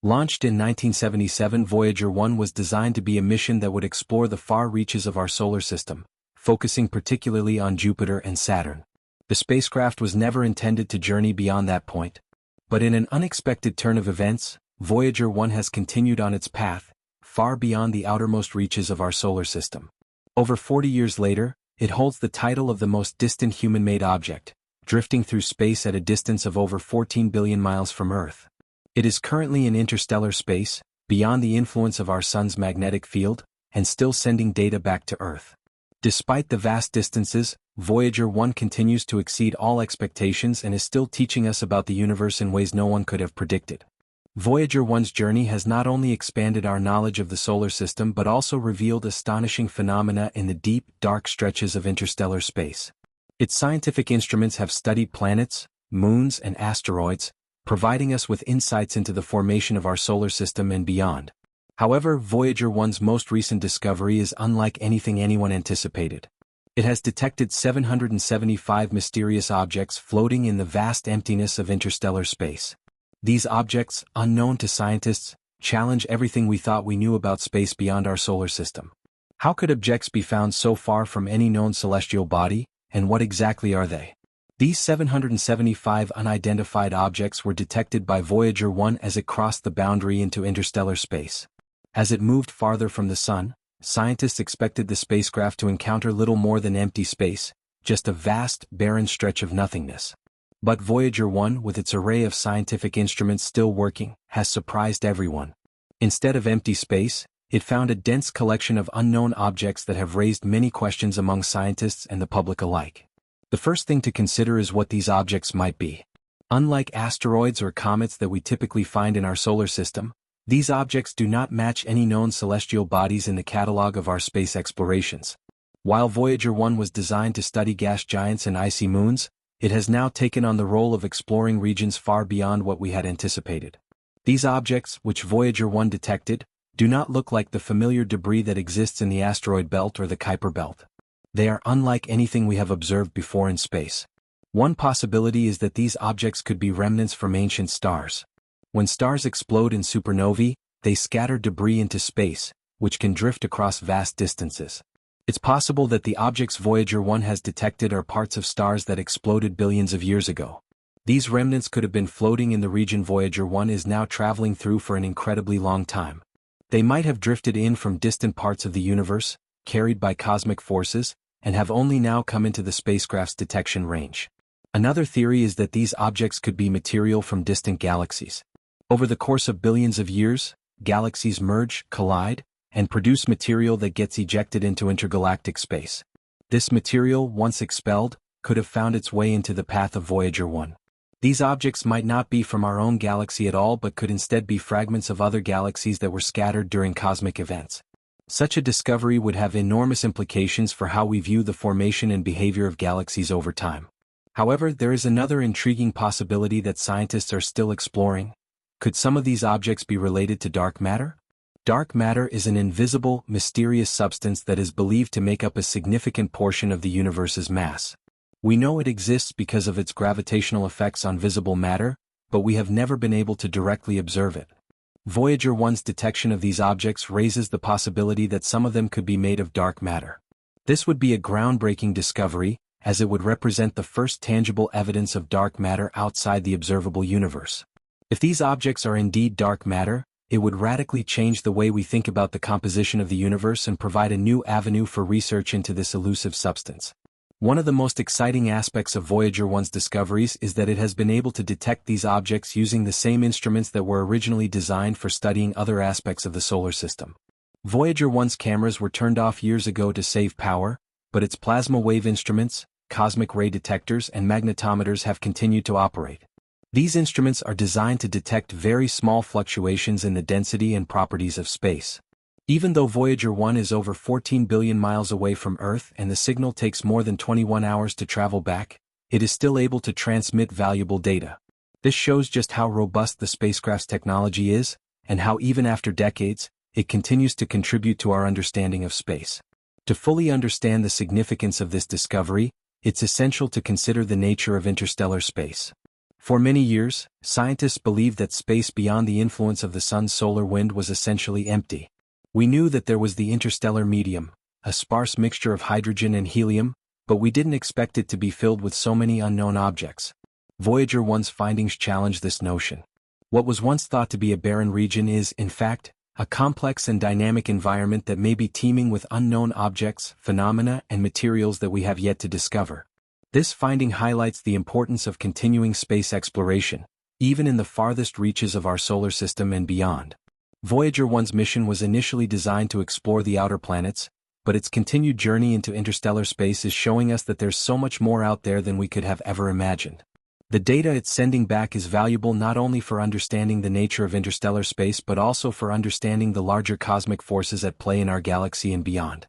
Launched in 1977, Voyager 1 was designed to be a mission that would explore the far reaches of our solar system, focusing particularly on Jupiter and Saturn. The spacecraft was never intended to journey beyond that point. But in an unexpected turn of events, Voyager 1 has continued on its path, far beyond the outermost reaches of our solar system. Over 40 years later, it holds the title of the most distant human-made object, drifting through space at a distance of over 14 billion miles from Earth. It is currently in interstellar space, beyond the influence of our Sun's magnetic field, and still sending data back to Earth. Despite the vast distances, Voyager 1 continues to exceed all expectations and is still teaching us about the universe in ways no one could have predicted. Voyager 1's journey has not only expanded our knowledge of the solar system but also revealed astonishing phenomena in the deep, dark stretches of interstellar space. Its scientific instruments have studied planets, moons, and asteroids, providing us with insights into the formation of our solar system and beyond. However, Voyager 1's most recent discovery is unlike anything anyone anticipated. It has detected 775 mysterious objects floating in the vast emptiness of interstellar space. These objects, unknown to scientists, challenge everything we thought we knew about space beyond our solar system. How could objects be found so far from any known celestial body, and what exactly are they? These 775 unidentified objects were detected by Voyager 1 as it crossed the boundary into interstellar space. As it moved farther from the Sun, scientists expected the spacecraft to encounter little more than empty space, just a vast, barren stretch of nothingness. But Voyager 1, with its array of scientific instruments still working, has surprised everyone. Instead of empty space, it found a dense collection of unknown objects that have raised many questions among scientists and the public alike. The first thing to consider is what these objects might be. Unlike asteroids or comets that we typically find in our solar system, these objects do not match any known celestial bodies in the catalog of our space explorations. While Voyager 1 was designed to study gas giants and icy moons, it has now taken on the role of exploring regions far beyond what we had anticipated. These objects, which Voyager 1 detected, do not look like the familiar debris that exists in the asteroid belt or the Kuiper belt. They are unlike anything we have observed before in space. One possibility is that these objects could be remnants from ancient stars. When stars explode in supernovae, they scatter debris into space, which can drift across vast distances. It's possible that the objects Voyager 1 has detected are parts of stars that exploded billions of years ago. These remnants could have been floating in the region Voyager 1 is now traveling through for an incredibly long time. They might have drifted in from distant parts of the universe, carried by cosmic forces, and have only now come into the spacecraft's detection range. Another theory is that these objects could be material from distant galaxies. Over the course of billions of years, galaxies merge, collide, and produce material that gets ejected into intergalactic space. This material, once expelled, could have found its way into the path of Voyager 1. These objects might not be from our own galaxy at all but could instead be fragments of other galaxies that were scattered during cosmic events. Such a discovery would have enormous implications for how we view the formation and behavior of galaxies over time. However, there is another intriguing possibility that scientists are still exploring. Could some of these objects be related to dark matter? Dark matter is an invisible, mysterious substance that is believed to make up a significant portion of the universe's mass. We know it exists because of its gravitational effects on visible matter, but we have never been able to directly observe it. Voyager 1's detection of these objects raises the possibility that some of them could be made of dark matter. This would be a groundbreaking discovery, as it would represent the first tangible evidence of dark matter outside the observable universe. If these objects are indeed dark matter, it would radically change the way we think about the composition of the universe and provide a new avenue for research into this elusive substance. One of the most exciting aspects of Voyager 1's discoveries is that it has been able to detect these objects using the same instruments that were originally designed for studying other aspects of the solar system. Voyager 1's cameras were turned off years ago to save power, but its plasma wave instruments, cosmic ray detectors, and magnetometers have continued to operate. These instruments are designed to detect very small fluctuations in the density and properties of space. Even though Voyager 1 is over 14 billion miles away from Earth and the signal takes more than 21 hours to travel back, it is still able to transmit valuable data. This shows just how robust the spacecraft's technology is, and how even after decades, it continues to contribute to our understanding of space. To fully understand the significance of this discovery, it's essential to consider the nature of interstellar space. For many years, scientists believed that space beyond the influence of the sun's solar wind was essentially empty. We knew that there was the interstellar medium, a sparse mixture of hydrogen and helium, but we didn't expect it to be filled with so many unknown objects. Voyager 1's findings challenge this notion. What was once thought to be a barren region is, in fact, a complex and dynamic environment that may be teeming with unknown objects, phenomena, and materials that we have yet to discover. This finding highlights the importance of continuing space exploration, even in the farthest reaches of our solar system and beyond. Voyager 1's mission was initially designed to explore the outer planets, but its continued journey into interstellar space is showing us that there's so much more out there than we could have ever imagined. The data it's sending back is valuable not only for understanding the nature of interstellar space but also for understanding the larger cosmic forces at play in our galaxy and beyond.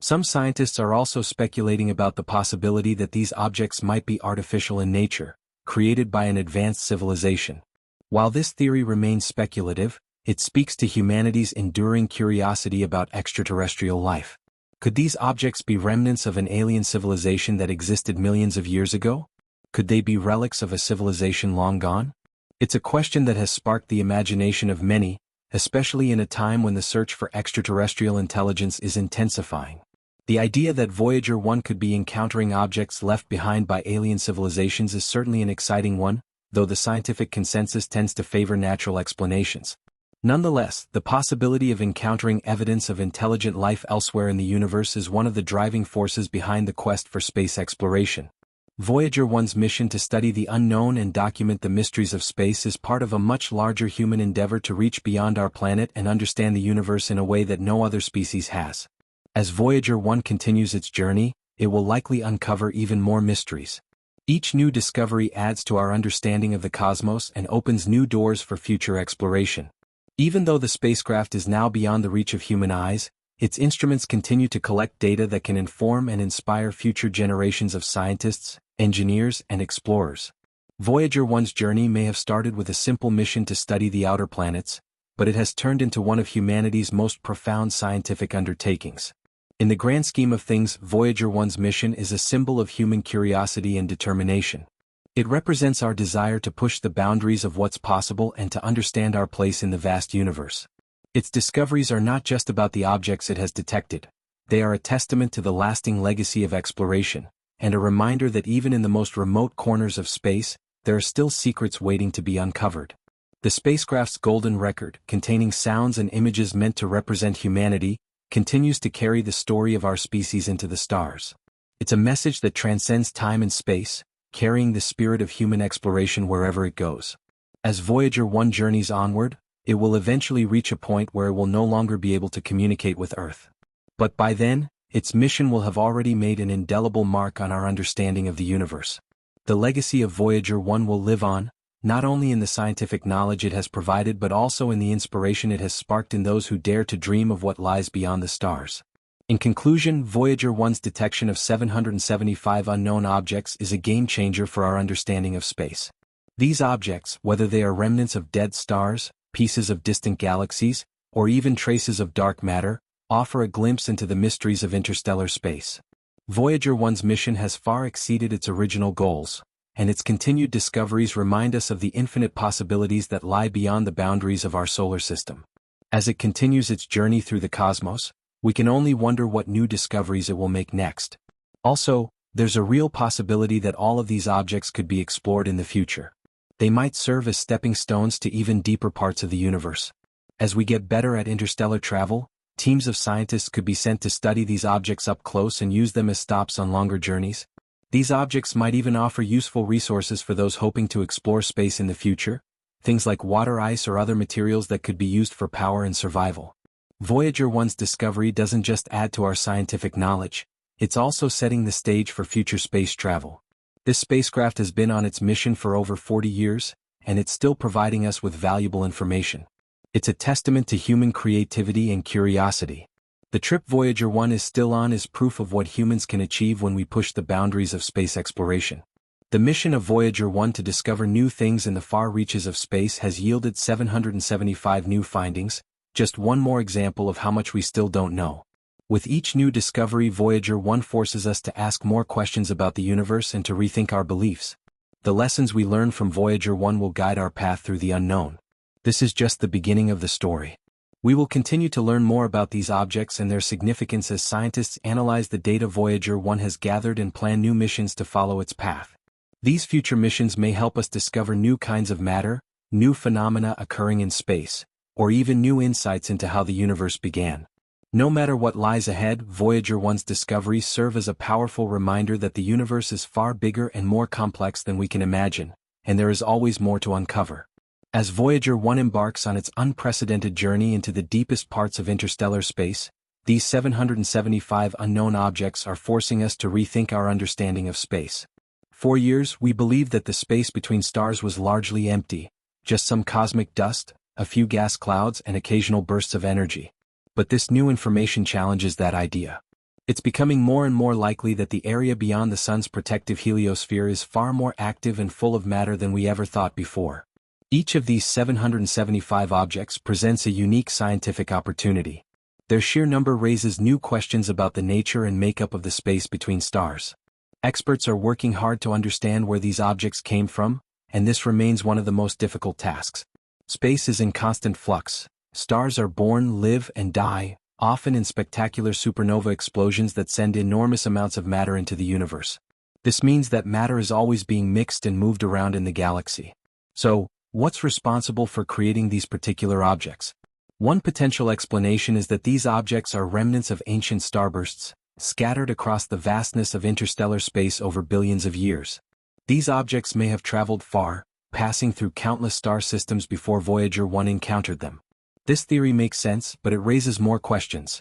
Some scientists are also speculating about the possibility that these objects might be artificial in nature, created by an advanced civilization. While this theory remains speculative, it speaks to humanity's enduring curiosity about extraterrestrial life. Could these objects be remnants of an alien civilization that existed millions of years ago? Could they be relics of a civilization long gone? It's a question that has sparked the imagination of many, especially in a time when the search for extraterrestrial intelligence is intensifying. The idea that Voyager 1 could be encountering objects left behind by alien civilizations is certainly an exciting one, though the scientific consensus tends to favor natural explanations. Nonetheless, the possibility of encountering evidence of intelligent life elsewhere in the universe is one of the driving forces behind the quest for space exploration. Voyager 1's mission to study the unknown and document the mysteries of space is part of a much larger human endeavor to reach beyond our planet and understand the universe in a way that no other species has. As Voyager 1 continues its journey, it will likely uncover even more mysteries. Each new discovery adds to our understanding of the cosmos and opens new doors for future exploration. Even though the spacecraft is now beyond the reach of human eyes, its instruments continue to collect data that can inform and inspire future generations of scientists, engineers, and explorers. Voyager 1's journey may have started with a simple mission to study the outer planets, but it has turned into one of humanity's most profound scientific undertakings. In the grand scheme of things, Voyager 1's mission is a symbol of human curiosity and determination. It represents our desire to push the boundaries of what's possible and to understand our place in the vast universe. Its discoveries are not just about the objects it has detected. They are a testament to the lasting legacy of exploration, and a reminder that even in the most remote corners of space, there are still secrets waiting to be uncovered. The spacecraft's golden record, containing sounds and images meant to represent humanity, continues to carry the story of our species into the stars. It's a message that transcends time and space, carrying the spirit of human exploration wherever it goes. As Voyager 1 journeys onward, it will eventually reach a point where it will no longer be able to communicate with Earth. But by then, its mission will have already made an indelible mark on our understanding of the universe. The legacy of Voyager 1 will live on, not only in the scientific knowledge it has provided but also in the inspiration it has sparked in those who dare to dream of what lies beyond the stars. In conclusion, Voyager 1's detection of 775 unknown objects is a game-changer for our understanding of space. These objects, whether they are remnants of dead stars, pieces of distant galaxies, or even traces of dark matter, offer a glimpse into the mysteries of interstellar space. Voyager 1's mission has far exceeded its original goals, and its continued discoveries remind us of the infinite possibilities that lie beyond the boundaries of our solar system. As it continues its journey through the cosmos, we can only wonder what new discoveries it will make next. Also, there's a real possibility that all of these objects could be explored in the future. They might serve as stepping stones to even deeper parts of the universe. As we get better at interstellar travel, teams of scientists could be sent to study these objects up close and use them as stops on longer journeys. These objects might even offer useful resources for those hoping to explore space in the future, things like water ice or other materials that could be used for power and survival. Voyager 1's discovery doesn't just add to our scientific knowledge, it's also setting the stage for future space travel. This spacecraft has been on its mission for over 40 years, and it's still providing us with valuable information. It's a testament to human creativity and curiosity. The trip Voyager 1 is still on is proof of what humans can achieve when we push the boundaries of space exploration. The mission of Voyager 1 to discover new things in the far reaches of space has yielded 775 new findings, just one more example of how much we still don't know. With each new discovery, Voyager 1 forces us to ask more questions about the universe and to rethink our beliefs. The lessons we learn from Voyager 1 will guide our path through the unknown. This is just the beginning of the story. We will continue to learn more about these objects and their significance as scientists analyze the data Voyager 1 has gathered and plan new missions to follow its path. These future missions may help us discover new kinds of matter, new phenomena occurring in space, or even new insights into how the universe began. No matter what lies ahead, Voyager 1's discoveries serve as a powerful reminder that the universe is far bigger and more complex than we can imagine, and there is always more to uncover. As Voyager 1 embarks on its unprecedented journey into the deepest parts of interstellar space, these 775 unknown objects are forcing us to rethink our understanding of space. For years, we believed that the space between stars was largely empty, just some cosmic dust, a few gas clouds, and occasional bursts of energy. But this new information challenges that idea. It's becoming more and more likely that the area beyond the Sun's protective heliosphere is far more active and full of matter than we ever thought before. Each of these 775 objects presents a unique scientific opportunity. Their sheer number raises new questions about the nature and makeup of the space between stars. Experts are working hard to understand where these objects came from, and this remains one of the most difficult tasks. Space is in constant flux. Stars are born, live, and die, often in spectacular supernova explosions that send enormous amounts of matter into the universe. This means that matter is always being mixed and moved around in the galaxy. So, what's responsible for creating these particular objects? One potential explanation is that these objects are remnants of ancient starbursts, scattered across the vastness of interstellar space over billions of years. These objects may have traveled far, passing through countless star systems before Voyager 1 encountered them. This theory makes sense, but it raises more questions.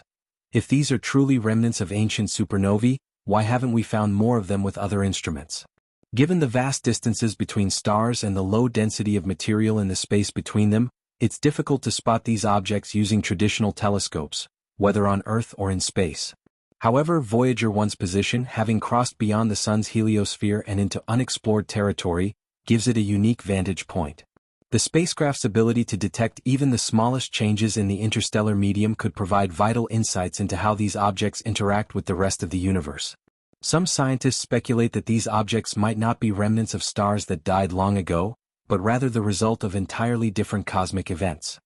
If these are truly remnants of ancient supernovae, why haven't we found more of them with other instruments? Given the vast distances between stars and the low density of material in the space between them, it's difficult to spot these objects using traditional telescopes, whether on Earth or in space. However, Voyager 1's position, having crossed beyond the Sun's heliosphere and into unexplored territory, gives it a unique vantage point. The spacecraft's ability to detect even the smallest changes in the interstellar medium could provide vital insights into how these objects interact with the rest of the universe. Some scientists speculate that these objects might not be remnants of stars that died long ago, but rather the result of entirely different cosmic events.